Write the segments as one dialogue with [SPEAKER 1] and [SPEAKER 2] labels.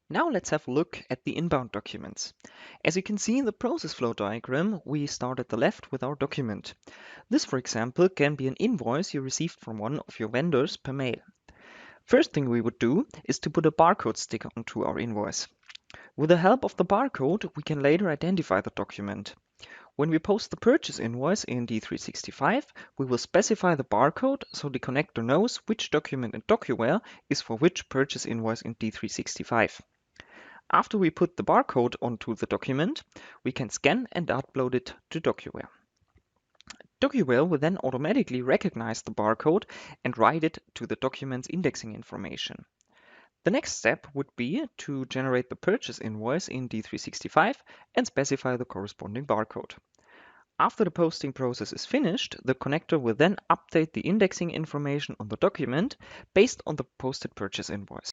[SPEAKER 1] Now let's have a look at the inbound documents. As you can see in the process flow diagram, we start at the left with our document. This, for example, can be an invoice you received from one of your vendors per mail. First thing we would do is to put a barcode sticker onto our invoice. With the help of the barcode, we can later identify the document. When we post the purchase invoice in D365, we will specify the barcode so the connector knows which document in DocuWare is for which purchase invoice in D365. After we put the barcode onto the document, we can scan and upload it to DocuWare. DocuWare will then automatically recognize the barcode and write it to the document's indexing information. The next step would be to generate the purchase invoice in D365 and specify the corresponding barcode. After the posting process is finished, the connector will then update the indexing information on the document based on the posted purchase invoice.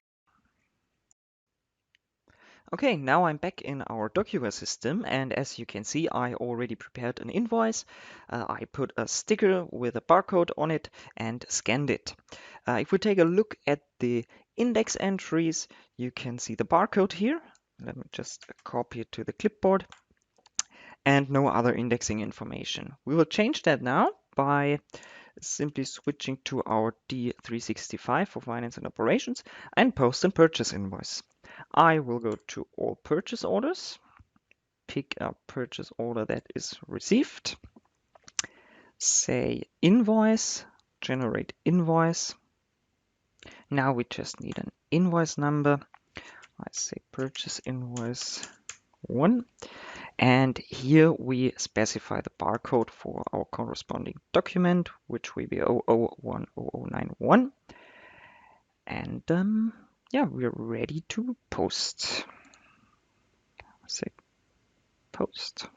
[SPEAKER 1] Okay, now I'm back in our DocuWare system, and as you can see, I already prepared an invoice. I put a sticker with a barcode on it and scanned it. If we take a look at the index entries, you can see the barcode here. Let me just copy it to the clipboard. And no other indexing information. We will change that now by simply switching to our D365 for finance and operations and post and purchase invoice. I will go to all purchase orders, pick a purchase order that is received, say invoice, generate invoice. Now we just need an invoice number. I say purchase invoice 1. And here we specify the barcode for our corresponding document, which will be 001091. And yeah, we're ready to post. Say post.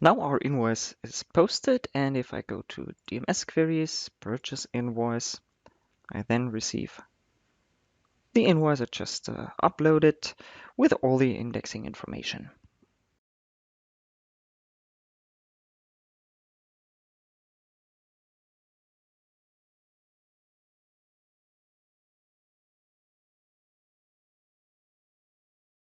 [SPEAKER 1] Now our invoice is posted, and if I go to DMS queries, purchase invoice, I then receive the invoice. I just upload it with all the indexing information.